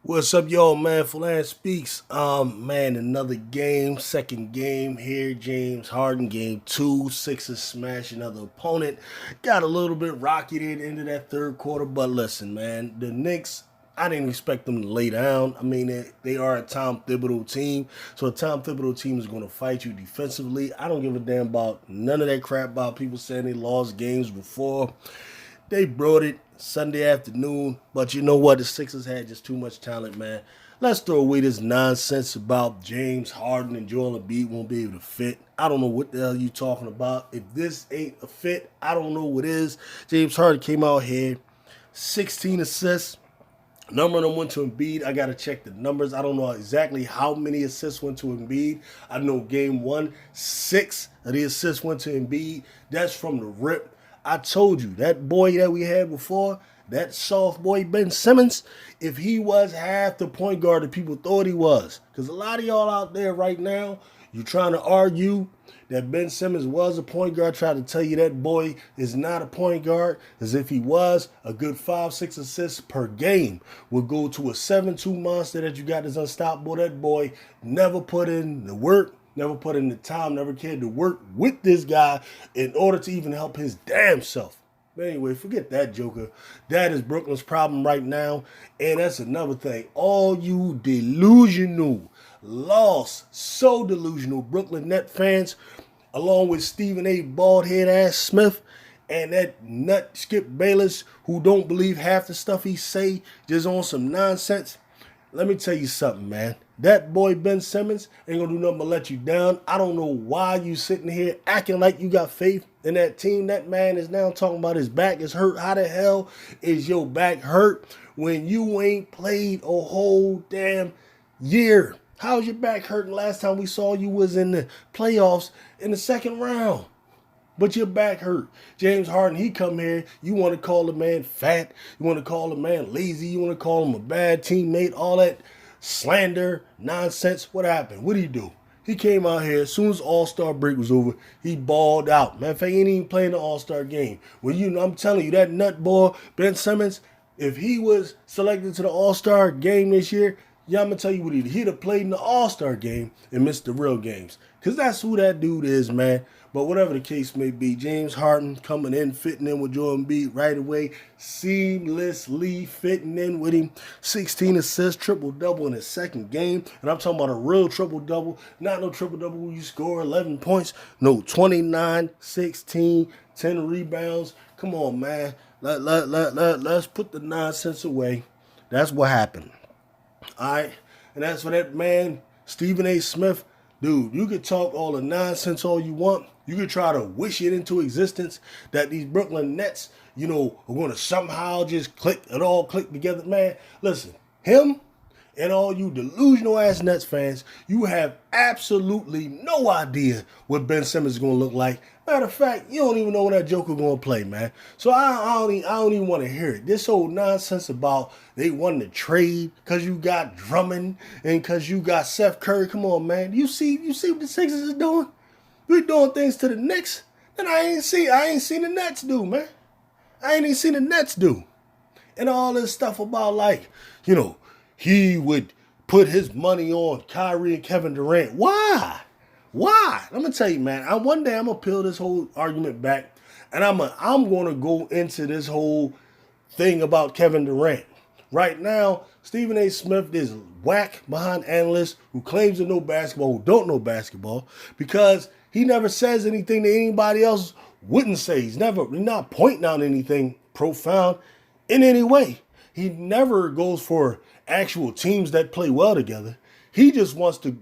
What's up, y'all, man? Fulan speaks. Man, another game, second game here. James Harden, game two. Sixers smash another opponent. Got a little bit rocky there at the end of that third quarter, but listen, man, the Knicks, I didn't expect them to lay down. I mean, they are a Tom Thibodeau team, so a Tom Thibodeau team is going to fight you defensively. I don't give a damn about none of that crap about people saying they lost games before. They brought it Sunday afternoon, but you know what? The Sixers had just too much talent, man. Let's throw away this nonsense about James Harden and Joel Embiid won't be able to fit. I don't know what the hell you talking about. If this ain't a fit, I don't know what is. James Harden came out here, 16 assists. Number of them went to Embiid. I got to check the numbers. I don't know exactly how many assists went to Embiid. I know game one, 6 of the assists went to Embiid. That's from the rip. I told you, that boy that we had before, that soft boy Ben Simmons, if he was half the point guard that people thought he was. Because a lot of y'all out there right now, you trying to argue that Ben Simmons was a point guard, try to tell you that boy is not a point guard, as if he was. A good 5-6 assists per game will go to a 7-2 monster that you got that's unstoppable. That boy never put in the work, never put in the time, never cared to work with this guy in order to even help his damn self. But anyway, forget that, Joker. That is Brooklyn's problem right now. And that's another thing. All you delusional, lost, so delusional Brooklyn Net fans, along with Stephen A. Baldhead ass Smith and that nut Skip Bayless who don't believe half the stuff he say, just on some nonsense. Let me tell you something, man. That boy Ben Simmons ain't gonna do nothing but let you down. I don't know why you sitting here acting like you got faith in that team. That man is now talking about his back is hurt. How the hell is your back hurt when you ain't played a whole damn year? How's your back hurting? Last time we saw you was in the playoffs in the second round. But your back hurt. James Harden, he come here. You want to call the man fat. You want to call the man lazy. You want to call him a bad teammate. All that slander, nonsense. What happened? What did he do? He came out here. As soon as All-Star break was over, he balled out. Matter of fact, he ain't even playing the All-Star game. I'm telling you, that nut boy, Ben Simmons, if he was selected to the All-Star game this year, yeah, I'm going to tell you what he did. He'd have played in the All-Star game and missed the real games. Because that's who that dude is, man. But whatever the case may be, James Harden coming in, fitting in with Joel Embiid right away, seamlessly fitting in with him. 16 assists, triple-double in his second game. And I'm talking about a real triple-double, not no triple-double where you score 11 points. No, 29, 16, 10 rebounds. Come on, man. Let's put the nonsense away. That's what happened. All right? And as for that man, Stephen A. Smith, dude, you could talk all the nonsense all you want. You could try to wish it into existence that these Brooklyn Nets, are going to somehow just click together. Man, listen, him and all you delusional ass Nets fans, you have absolutely no idea what Ben Simmons is going to look like. Matter of fact, you don't even know when that Joker going to play, man. So I don't even want to hear it. This whole nonsense about they wanted to trade because you got Drummond and because you got Seth Curry. Come on, man. You see what the Sixers is doing? We're doing things to the Knicks that I ain't seen the Nets do, man. I ain't even seen the Nets do. And all this stuff about he would put his money on Kyrie and Kevin Durant. Why? I'm gonna tell you, man. One day I'm gonna peel this whole argument back, and I'm gonna go into this whole thing about Kevin Durant. Right now, Stephen A. Smith is whack behind analysts who claims to know basketball, who don't know basketball, because he never says anything that anybody else wouldn't say. He's not pointing out anything profound in any way. He never goes for actual teams that play well together. He just wants to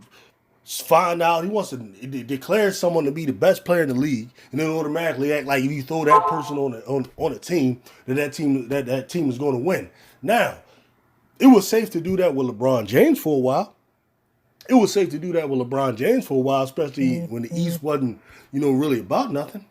find out. He wants to declare someone to be the best player in the league, and then automatically act like if you throw that person on a team, that team is going to win. Now, it was safe to do that with LeBron James for a while. Especially when the East wasn't, really about nothing.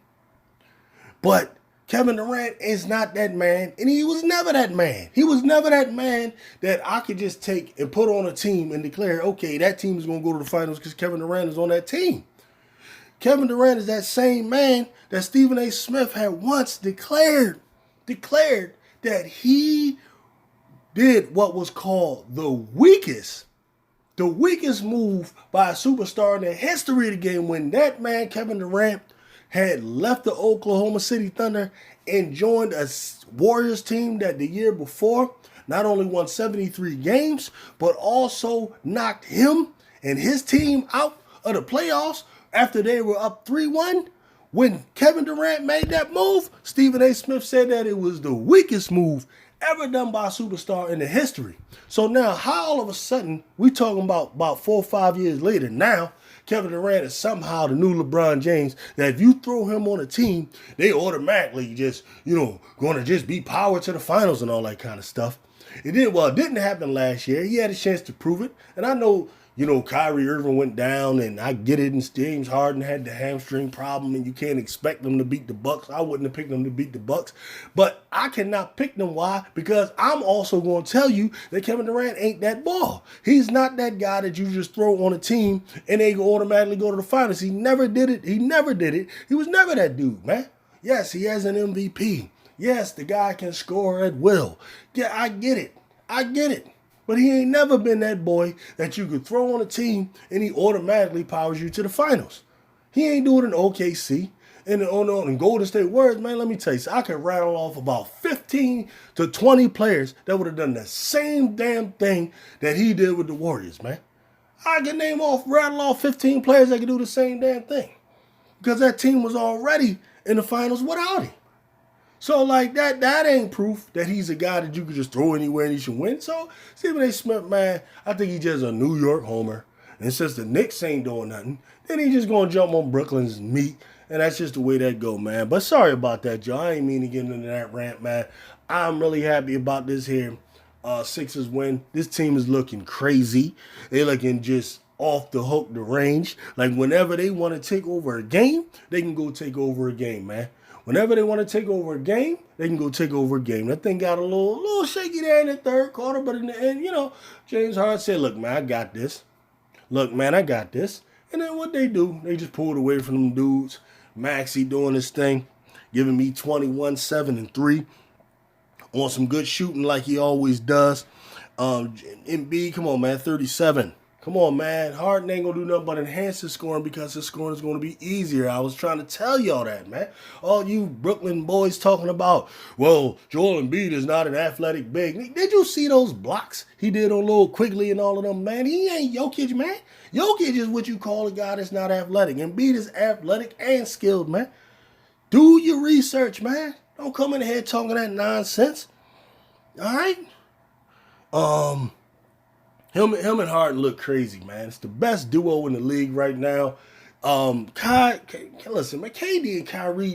But Kevin Durant is not that man, and he was never that man. He was never that man that I could just take and put on a team and declare, okay, that team is going to go to the finals because Kevin Durant is on that team. Kevin Durant is that same man that Stephen A. Smith had once declared that he did what was called the weakest move by a superstar in the history of the game when that man, Kevin Durant, had left the Oklahoma City Thunder and joined a Warriors team that the year before not only won 73 games, but also knocked him and his team out of the playoffs after they were up 3-1. When Kevin Durant made that move, Stephen A. Smith said that it was the weakest move ever done by a superstar in the history. So now, how all of a sudden, we talking about 4 or 5 years later, now, Kevin Durant is somehow the new LeBron James, that if you throw him on a team, they automatically just, going to just be power to the finals and all that kind of stuff. It didn't happen last year. He had a chance to prove it. And I know, Kyrie Irving went down, and I get it, and James Harden had the hamstring problem, and you can't expect them to beat the Bucks. I wouldn't have picked them to beat the Bucks. But I cannot pick them. Why? Because I'm also going to tell you that Kevin Durant ain't that ball. He's not that guy that you just throw on a team and they automatically go to the finals. He never did it. He was never that dude, man. Yes, he has an MVP. Yes, the guy can score at will. Yeah, I get it. But he ain't never been that boy that you could throw on a team and he automatically powers you to the finals. He ain't doing it in OKC. And in Golden State Warriors, man, let me tell you, I could rattle off about 15 to 20 players that would have done the same damn thing that he did with the Warriors, man. I can rattle off 15 players that could do the same damn thing. Because that team was already in the finals without him. So, like, that ain't proof that he's a guy that you could just throw anywhere and he should win. So, Stephen A. Smith, man, I think he's just a New York homer. And since the Knicks ain't doing nothing, then he just going to jump on Brooklyn's meat. And that's just the way that go, man. But sorry about that, Joe. I ain't mean to get into that rant, man. I'm really happy about this here Sixers win. This team is looking crazy. They're looking just off the hook, the range. Like, whenever they want to take over a game, they can go take over a game, man. Whenever they want to take over a game, they can go take over a game. That thing got a little shaky there in the third quarter, but in the end, James Harden said, look, man, I got this. And then what they do, they just pulled away from them dudes. Maxey doing his thing, giving me 21, 7, and 3 on some good shooting like he always does. Embiid, come on, man, 37. Come on, man. Harden ain't going to do nothing but enhance his scoring because his scoring is going to be easier. I was trying to tell y'all that, man. All you Brooklyn boys talking about, well, Joel Embiid is not an athletic big. Did you see those blocks he did on Lil Quigley and all of them, man? He ain't Jokic, man. Jokic is what you call a guy that's not athletic. Embiid is athletic and skilled, man. Do your research, man. Don't come in here talking that nonsense. All right? Him and Harden look crazy, man. It's the best duo in the league right now. Listen, man, KD and Kyrie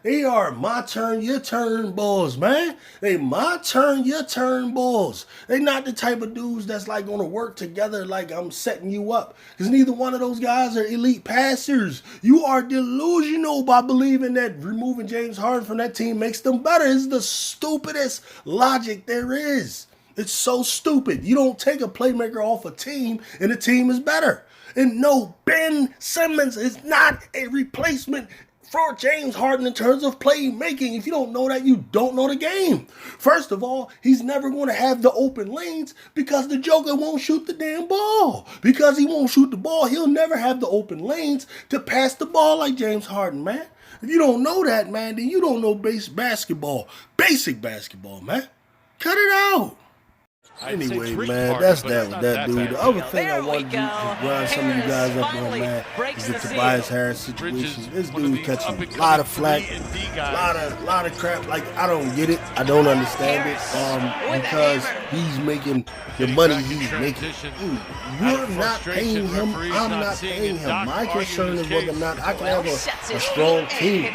they are my turn, your turn balls, man. They my turn, your turn balls. They not the type of dudes that's like going to work together like I'm setting you up. Because neither one of those guys are elite passers. You are delusional by believing that removing James Harden from that team makes them better. It's the stupidest logic there is. It's so stupid. You don't take a playmaker off a team and the team is better. And no, Ben Simmons is not a replacement for James Harden in terms of playmaking. If you don't know that, you don't know the game. First of all, he's never going to have the open lanes because the Joker won't shoot the damn ball. Because he won't shoot the ball, he'll never have the open lanes to pass the ball like James Harden, man. If you don't know that, man, then you don't know basic basketball, man. Cut it out. Anyway, man, that's that with that dude. The other thing I want to do is grind some of you guys up on, man, is the Tobias Harris situation. This dude catching a lot of flack, a lot of crap. Like, I don't get it. I don't understand it. Because he's making the money he's making. You're not paying him. I'm not paying him. My concern is whether or not I can have a strong team.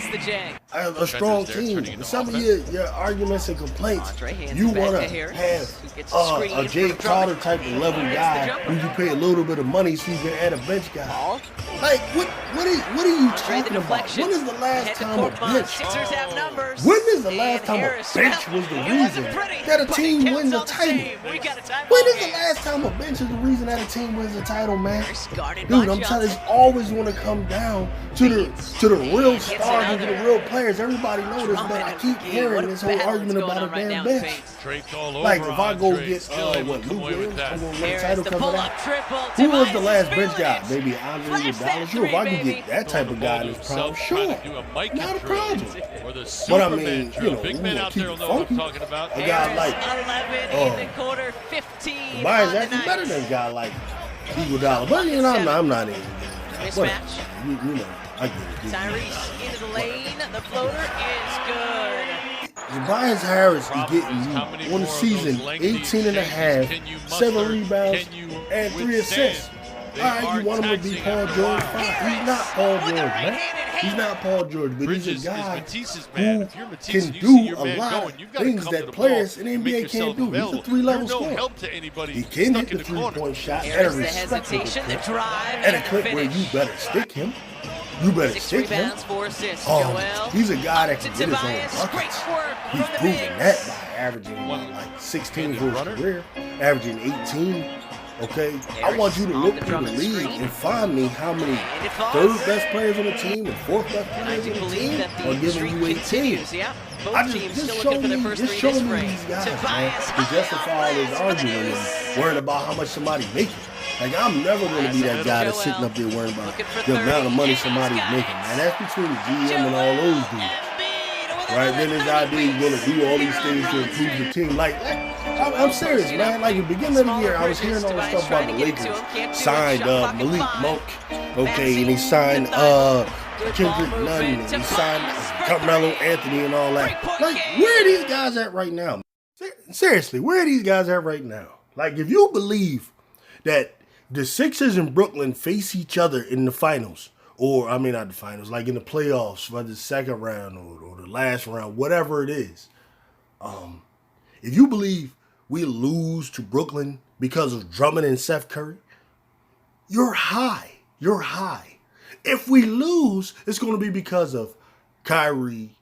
I have a strong team. Some of your arguments and complaints, you want to have a Jay Crowder type of level guy who you pay a little bit of money so you can add a bench guy. Like, what are you talking about? When is the last time a bench? When is the last time a bench was the reason that a team wins a title? When is the last time a bench is the reason that a team wins a title, man? Dude, I'm telling you, it's always going to come down to the real stars and to the real players. players, everybody knows this, but I keep hearing this whole argument about a damn bench. Like, if I go get, Luke Williams, I'm going to win a title because of that. Who was the last bench guy? Maybe Andre Iguodala? Sure, if I can get that type of guy in this problem, sure. Not a problem. But I mean, you know, we're going to keep it funky. A guy like, Tobias actually better than a guy like Iguodala. But, you know, I'm not even. Mismatch. You know, I get it. Tyrese into the lane. The floater is good. Tobias Harris is getting you on the season 18 and a half, 7 rebounds, and 3 assists. All right, you want him to be Paul George? Fine. He's not Paul George, man. He's not Paul George, but he's a guy who can do a lot of things that players in the NBA can't do. He's a 3-level scorer. He can hit the 3-point shot at a respectable clip, at a clip where you better stick him. You better stick him. He's a guy that can get his own buckets. He's proven that by averaging like 16 for his career, averaging 18. Okay, I want you to look through the league and find me how many third best players on the team and fourth best players on the team are giving you 18. I just show me these guys, man, to justify all this arguing and worrying about how much somebody's making. Like, I'm never going to be that guy that's sitting up there worrying about the amount of money somebody's making, man. That's between the GM and all those dudes. Right? Then this idea is going to do all these things to improve the team. Like, I'm serious, man. Like, at the beginning of the year, I was hearing all this stuff about the Lakers. Signed Malik Monk, okay, and he signed Kendrick Nunn, and he signed Carmelo Anthony and all that. Like, where are these guys at right now? Seriously, where are these guys at right now? Like, if you believe that the Sixers and Brooklyn face each other in the finals, or, I mean, not the finals, like in the playoffs, whether the second round or the last round, whatever it is, if you believe we lose to Brooklyn because of Drummond and Seth Curry, you're high. You're high. If we lose, it's going to be because of Kyrie,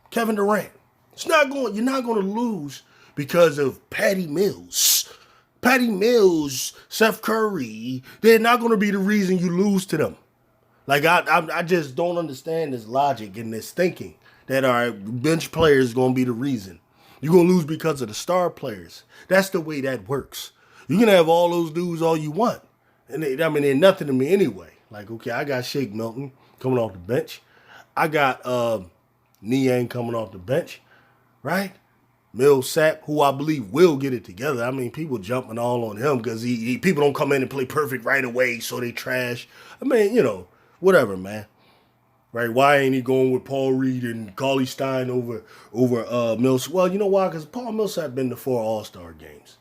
Kevin Durant. You're not going to lose because of Patty Mills. Patty Mills, Seth Curry, they're not going to be the reason you lose to them. Like, I just don't understand this logic and this thinking that our bench players is going to be the reason. You're going to lose because of the star players. That's the way that works. You can have all those dudes all you want. And they're nothing to me anyway. Like, okay, I got Shake Milton coming off the bench. I got Niang coming off the bench, right? Millsap, who I believe will get it together. I mean, people jumping all on him because people don't come in and play perfect right away, so they trash. I mean, you know, whatever, man. Right? Why ain't he going with Paul Reed and Cauley Stein over Millsap? Well, you know why? Because Paul Millsap been to 4 All-Star games.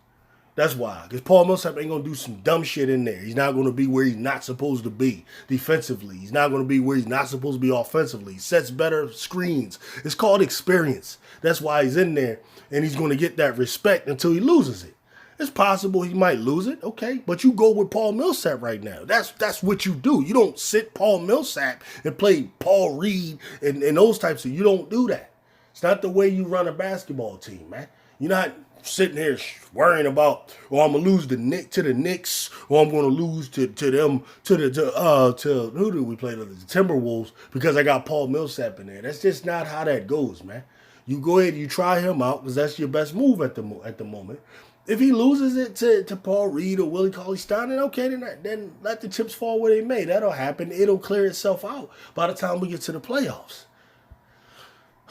That's why. Because Paul Millsap ain't going to do some dumb shit in there. He's not going to be where he's not supposed to be defensively. He's not going to be where he's not supposed to be offensively. He sets better screens. It's called experience. That's why he's in there, and he's going to get that respect until he loses it. It's possible he might lose it, okay, but you go with Paul Millsap right now. That's what you do. You don't sit Paul Millsap and play Paul Reed and those types of. You don't do that. It's not the way you run a basketball team, man. You're not sitting here worrying about, I'm gonna lose to the Knicks, or I'm gonna lose to them to who do we play the Timberwolves because I got Paul Millsap in there. That's just not how that goes, man. You go ahead, you try him out because that's your best move at the moment. If he loses it to Paul Reed or Willie Cauley-Stein, then okay, then let the chips fall where they may. That'll happen. It'll clear itself out by the time we get to the playoffs.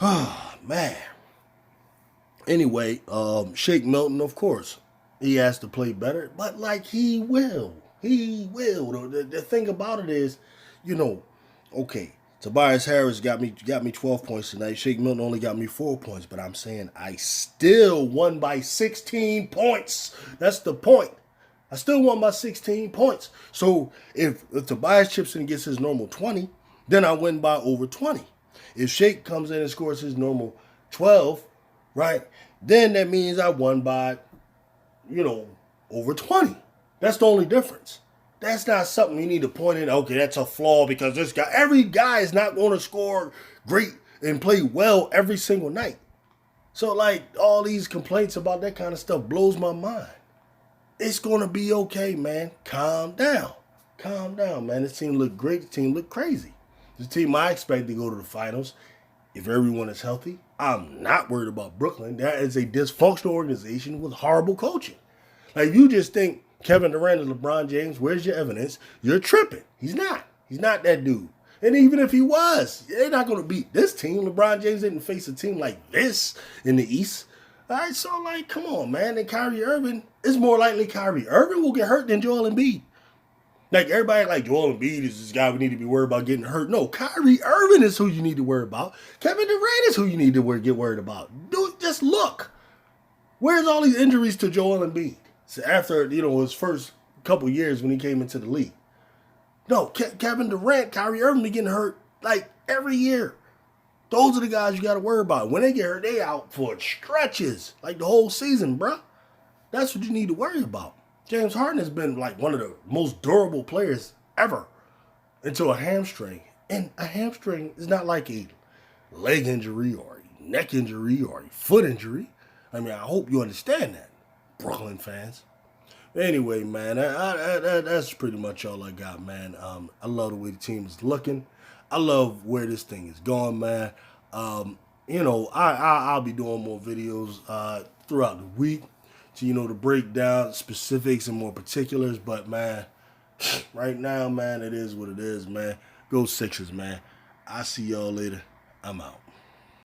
Oh, man. Anyway, Shake Milton, of course, he has to play better, but like he will. He will. The thing about it is, you know, okay, Tobias Harris got me 12 points tonight. Shake Milton only got me 4 points, but I'm saying I still won by 16 points. That's the point. I still won by 16 points. So if Tobias chips in and gets his normal 20, then I win by over 20. If Shake comes in and scores his normal 12, right, then that means I won by, over 20. That's the only difference. That's not something you need to point in. Okay, that's a flaw because every guy is not going to score great and play well every single night. So, like, all these complaints about that kind of stuff blows my mind. It's going to be okay, man. Calm down. Calm down, man. This team look great. This team look crazy. The team I expect to go to the finals, if everyone is healthy. I'm not worried about Brooklyn. That is a dysfunctional organization with horrible coaching. Like, you just think Kevin Durant is LeBron James, where's your evidence? You're tripping. He's not. He's not that dude. And even if he was, they're not going to beat this team. LeBron James didn't face a team like this in the East. All right, so, like, come on, man. And Kyrie Irving, it's more likely Kyrie Irving will get hurt than Joel Embiid. Like, everybody like Joel Embiid is this guy we need to be worried about getting hurt. No, Kyrie Irving is who you need to worry about. Kevin Durant is who you need to get worried about. Dude, just look. Where's all these injuries to Joel Embiid? So after, his first couple years when he came into the league. No, Kevin Durant, Kyrie Irving be getting hurt like every year. Those are the guys you got to worry about. When they get hurt, they out for stretches, like the whole season, bruh. That's what you need to worry about. James Harden has been like one of the most durable players ever until a hamstring. And a hamstring is not like a leg injury or a neck injury or a foot injury. I mean, I hope you understand that, Brooklyn fans. Anyway, man, that's pretty much all I got, man. I love the way the team is looking. I love where this thing is going, man. I'll be doing more videos throughout the week to break down specifics and more particulars. But, man, right now, man, it is what it is, man. Go Sixers, man. I'll see y'all later. I'm out.